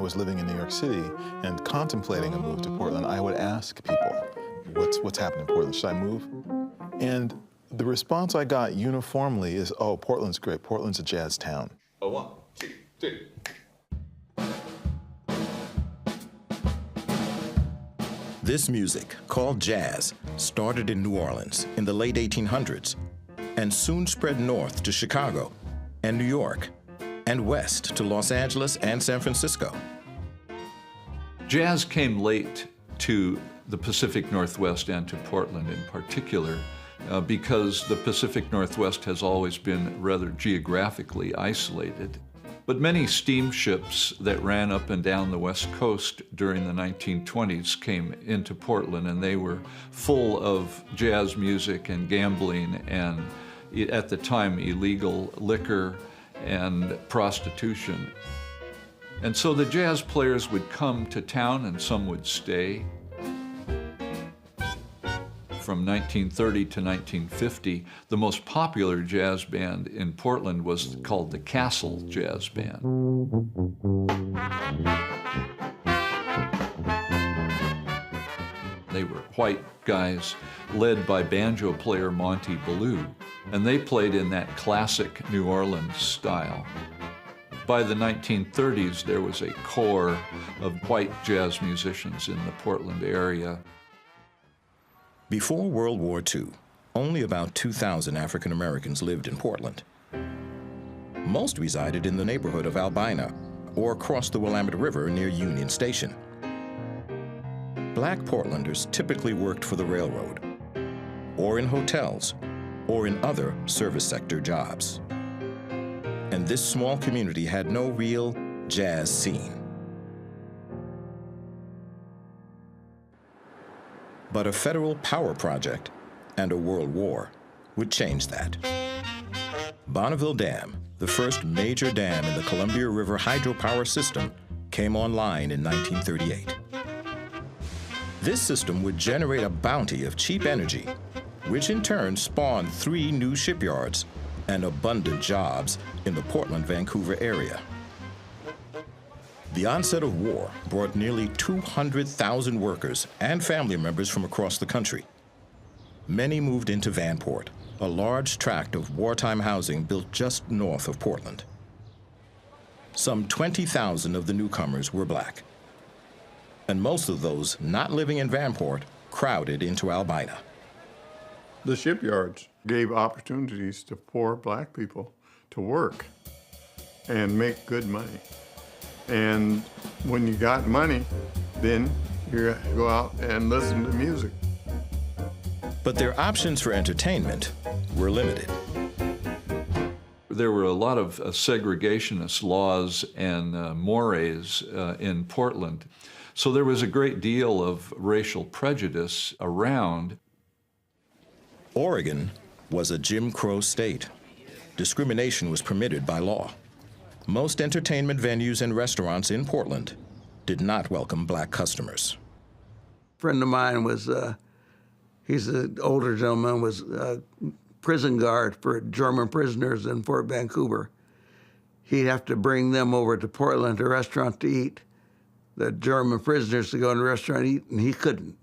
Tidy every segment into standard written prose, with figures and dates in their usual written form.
was living in New York City and contemplating a move to Portland, I would ask people, what's happening in Portland? Should I move? And the response I got uniformly is, oh, Portland's great. Portland's a jazz town. A 1, 2, 3. This music, called jazz, started in New Orleans in the late 1800s and soon spread north to Chicago and New York and west to Los Angeles and San Francisco. Jazz came late to the Pacific Northwest and to Portland in particular because the Pacific Northwest has always been rather geographically isolated. But many steamships that ran up and down the West Coast during the 1920s came into Portland, and they were full of jazz music and gambling and, at the time, illegal liquor and prostitution. And so the jazz players would come to town and some would stay. From 1930 to 1950, the most popular jazz band in Portland was called the Castle Jazz Band. They were white guys led by banjo player Monty Ballou, and they played in that classic New Orleans style. By the 1930s, there was a core of white jazz musicians in the Portland area. Before World War II, only about 2,000 African Americans lived in Portland. Most resided in the neighborhood of Albina or across the Willamette River near Union Station. Black Portlanders typically worked for the railroad, or in hotels, or in other service sector jobs. And this small community had no real jazz scene. But a federal power project and a world war would change that. Bonneville Dam, the first major dam in the Columbia River hydropower system, came online in 1938. This system would generate a bounty of cheap energy, which in turn spawned 3 new shipyards and abundant jobs in the Portland-Vancouver area. The onset of war brought nearly 200,000 workers and family members from across the country. Many moved into Vanport, a large tract of wartime housing built just north of Portland. Some 20,000 of the newcomers were black, and most of those not living in Vanport crowded into Albina. The shipyards gave opportunities to poor black people to work and make good money. And when you got money, then you go out and listen to music. But their options for entertainment were limited. There were a lot of segregationist laws and mores in Portland. So there was a great deal of racial prejudice around. Oregon was a Jim Crow state. Discrimination was permitted by law. Most entertainment venues and restaurants in Portland did not welcome black customers. A friend of mine was, he's an older gentleman, was a prison guard for German prisoners in Fort Vancouver. He'd have to bring them over to Portland to a restaurant to eat, the German prisoners to go in the restaurant and eat, and he couldn't.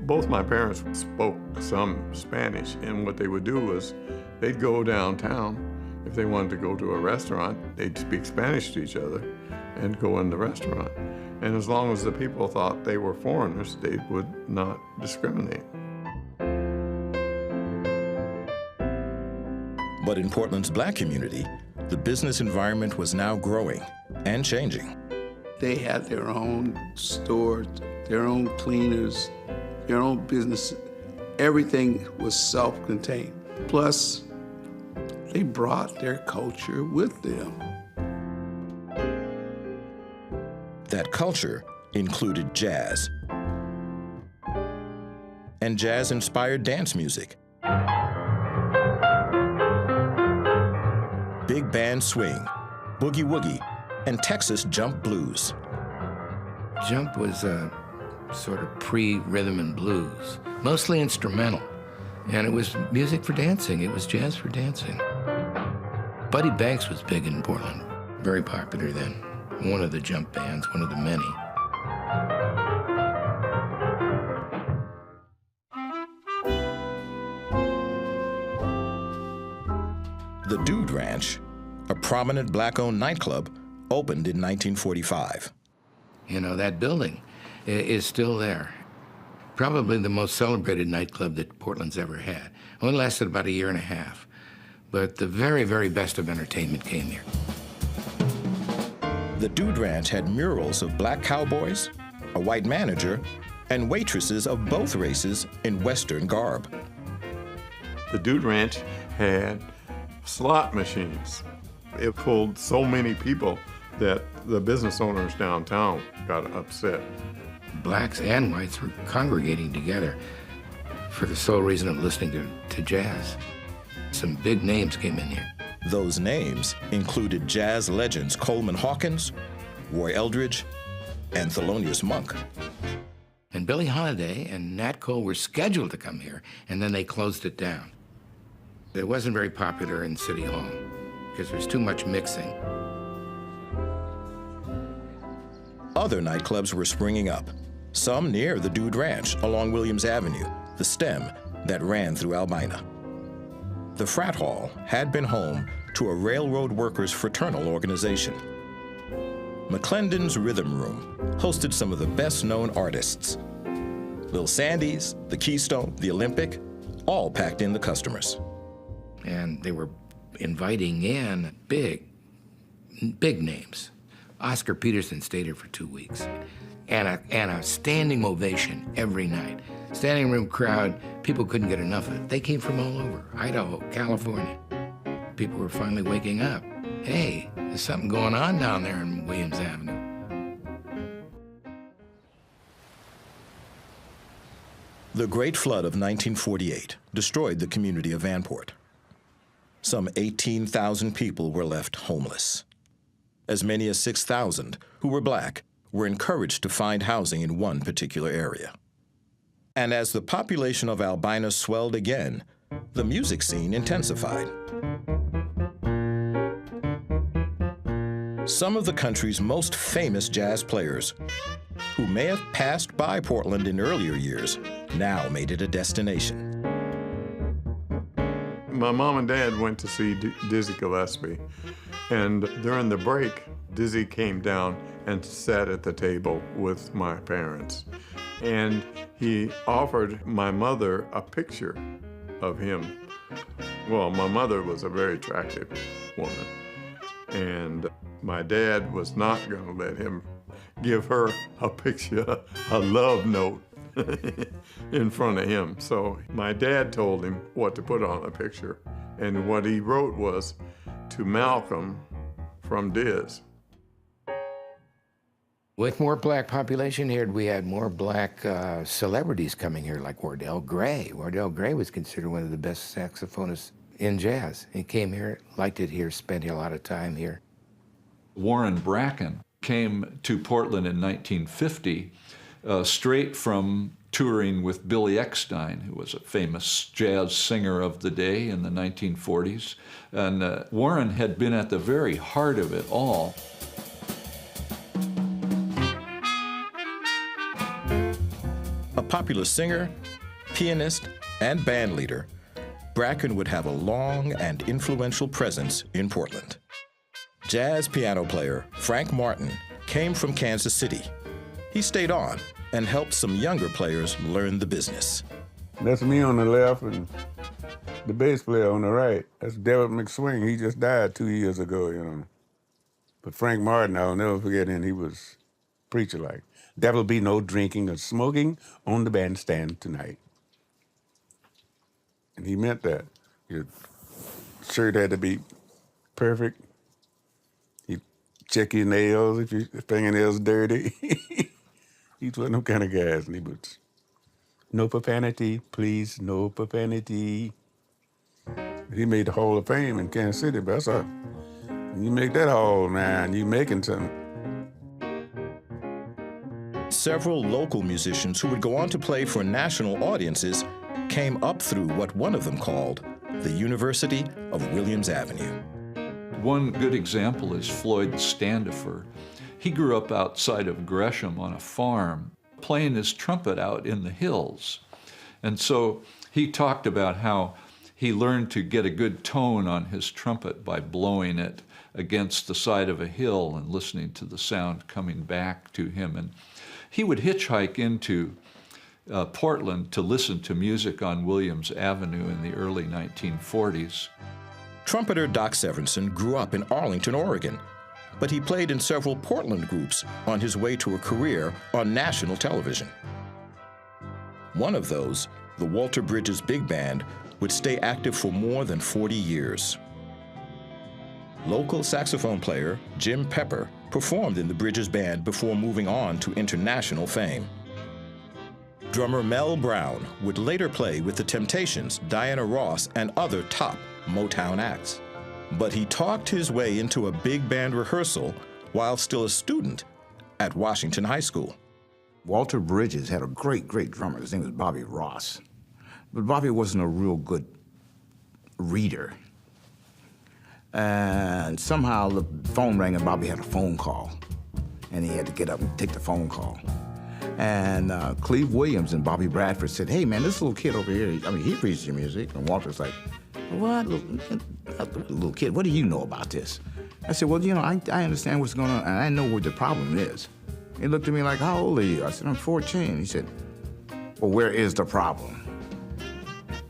Both my parents spoke some Spanish, and what they would do was they'd go downtown. If they wanted to go to a restaurant, they'd speak Spanish to each other and go in the restaurant. And as long as the people thought they were foreigners, they would not discriminate. But in Portland's black community, the business environment was now growing and changing. They had their own stores, their own cleaners, their own business. Everything was self-contained. Plus, they brought their culture with them. That culture included jazz and jazz-inspired dance music, big band swing, boogie-woogie, and Texas jump blues. Jump was a sort of pre-rhythm and blues, mostly instrumental. And it was music for dancing. It was jazz for dancing. Buddy Banks was big in Portland, very popular then. One of the jump bands, one of the many. The Dude Ranch, a prominent black-owned nightclub, opened in 1945. You know, that building is still there. Probably the most celebrated nightclub that Portland's ever had. Only lasted about a year and a half. But the very, very best of entertainment came here. The Dude Ranch had murals of black cowboys, a white manager, and waitresses of both races in Western garb. The Dude Ranch had slot machines. It pulled so many people that the business owners downtown got upset. Blacks and whites were congregating together for the sole reason of listening to jazz. Some big names came in here. Those names included jazz legends Coleman Hawkins, Roy Eldridge, and Thelonious Monk. And Billie Holiday and Nat Cole were scheduled to come here, and then they closed it down. It wasn't very popular in City Hall because there's too much mixing. Other nightclubs were springing up, some near the Dude Ranch along Williams Avenue, the stem that ran through Albina. The frat hall had been home to a railroad workers' fraternal organization. McClendon's Rhythm Room hosted some of the best-known artists. Lil Sandy's, the Keystone, the Olympic, all packed in the customers. And they were inviting in big names. Oscar Peterson stayed here for 2 weeks. And a standing ovation every night. Standing room crowd, people couldn't get enough of it. They came from all over, Idaho, California. People were finally waking up. Hey, there's something going on down there in Williams Avenue. The Great Flood of 1948 destroyed the community of Vanport. Some 18,000 people were left homeless. As many as 6,000 who were black were encouraged to find housing in one particular area. And as the population of Albina swelled again, the music scene intensified. Some of the country's most famous jazz players, who may have passed by Portland in earlier years, now made it a destination. My mom and dad went to see Dizzy Gillespie, and during the break, Dizzy came down and sat at the table with my parents. And he offered my mother a picture of him. Well, my mother was a very attractive woman, and my dad was not going to let him give her a picture, a love note in front of him. So my dad told him what to put on the picture, and what he wrote was, "To Malcolm from Diz." With more black population here, we had more black celebrities coming here, like Wardell Gray. Wardell Gray was considered one of the best saxophonists in jazz. He came here, liked it here, spent a lot of time here. Warren Bracken came to Portland in 1950, straight from touring with Billy Eckstein, who was a famous jazz singer of the day in the 1940s. And Warren had been at the very heart of it all. A popular singer, pianist, and band leader, Bracken would have a long and influential presence in Portland. Jazz piano player Frank Martin came from Kansas City. He stayed on and helped some younger players learn the business. That's me on the left and the bass player on the right. That's David McSwing. He just died 2 years ago, you know. But Frank Martin, I'll never forget him. He was preacher-like. There'll be no drinking or smoking on the bandstand tonight. And he meant that. Your shirt had to be perfect. He'd check your nails if your fingernails dirty. He's one of them kind of guys. And he was, no profanity, please, no profanity. He made the Hall of Fame in Kansas City, but that's all. You make that hall, man, you making something. Several local musicians who would go on to play for national audiences came up through what one of them called the University of Williams Avenue. One good example is Floyd Standifer. He grew up outside of Gresham on a farm, playing his trumpet out in the hills. And so he talked about how he learned to get a good tone on his trumpet by blowing it against the side of a hill and listening to the sound coming back to him. And he would hitchhike into Portland to listen to music on Williams Avenue in the early 1940s. Trumpeter Doc Severinsen grew up in Arlington, Oregon, but he played in several Portland groups on his way to a career on national television. One of those, the Walter Bridges Big Band, would stay active for more than 40 years. Local saxophone player Jim Pepper performed in the Bridges Band before moving on to international fame. Drummer Mel Brown would later play with the Temptations, Diana Ross, and other top Motown acts. But he talked his way into a big band rehearsal while still a student at Washington High School. Walter Bridges had a great drummer. His name was Bobby Ross. But Bobby wasn't a real good reader. And somehow the phone rang and Bobby had a phone call. And he had to get up and take the phone call. And Cleve Williams and Bobby Bradford said, "Hey man, this little kid over here, I mean, he reads your music." And Walter's like, "What? Little kid, what do you know about this?" I said, "Well, you know, I understand what's going on, and I know what the problem is." He looked at me like, "How old are you?" I said, "I'm 14. He said, "Well, where is the problem?"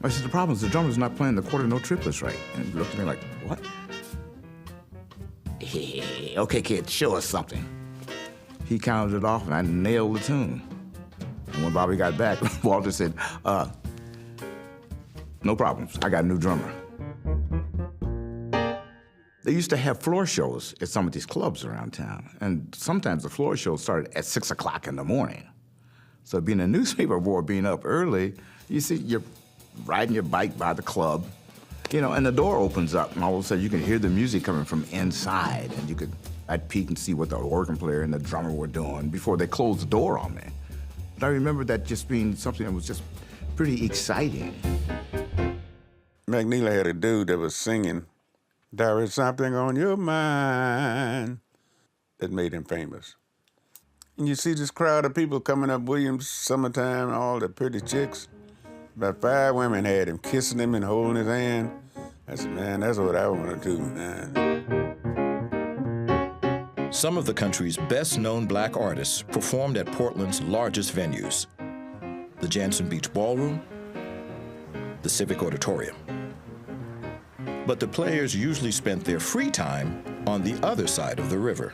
I said, "The problem is the drummer's not playing the quarter note triplets right." And he looked at me like, "What?" "Hey, okay, kid, show us something." He counted it off, and I nailed the tune. And when Bobby got back, Walter said, "No problems, I got a new drummer." They used to have floor shows at some of these clubs around town, and sometimes the floor shows started at 6 o'clock in the morning. So being a newspaper boy, being up early, you see, you're riding your bike by the club, you know, and the door opens up, and all of a sudden you can hear the music coming from inside, and I'd peek and see what the organ player and the drummer were doing before they closed the door on me. But I remember that just being something that was just pretty exciting. McNeely had a dude that was singing, "There is something on your mind," that made him famous. And you see this crowd of people coming up Williams summertime, all the pretty chicks. About 5 women had him, kissing him and holding his hand. I said, "Man, that's what I want to do, man." Some of the country's best-known black artists performed at Portland's largest venues: the Jansen Beach Ballroom, the Civic Auditorium. But the players usually spent their free time on the other side of the river.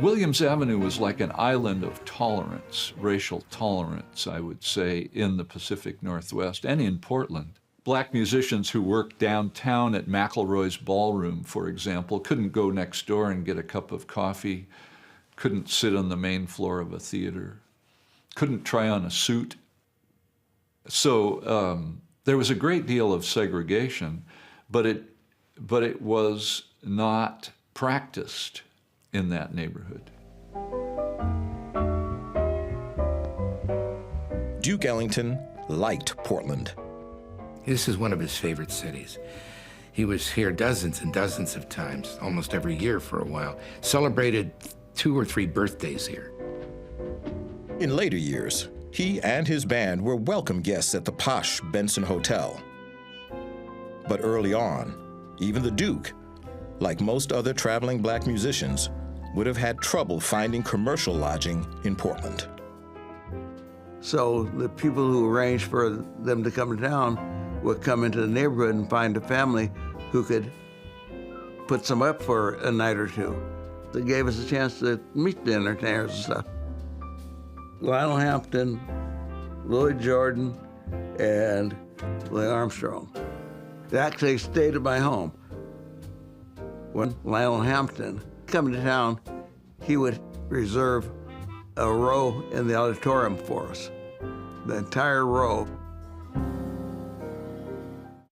Williams Avenue was like an island of tolerance, racial tolerance, I would say, in the Pacific Northwest and in Portland. Black musicians who worked downtown at McElroy's Ballroom, for example, couldn't go next door and get a cup of coffee, couldn't sit on the main floor of a theater, couldn't try on a suit. So there was a great deal of segregation, but it was not practiced in that neighborhood. Duke Ellington liked Portland. This is one of his favorite cities. He was here dozens and dozens of times, almost every year for a while. Celebrated 2 or 3 birthdays here. In later years, he and his band were welcome guests at the posh Benson Hotel. But early on, even the Duke, like most other traveling black musicians, would have had trouble finding commercial lodging in Portland. So the people who arranged for them to come to town would come into the neighborhood and find a family who could put some up for a night or two. They gave us a chance to meet the entertainers and stuff. Lionel Hampton, Lloyd Jordan, and Louis Armstrong. They actually stayed at my home. When Lionel Hampton came to town, he would reserve a row in the auditorium for us, the entire row.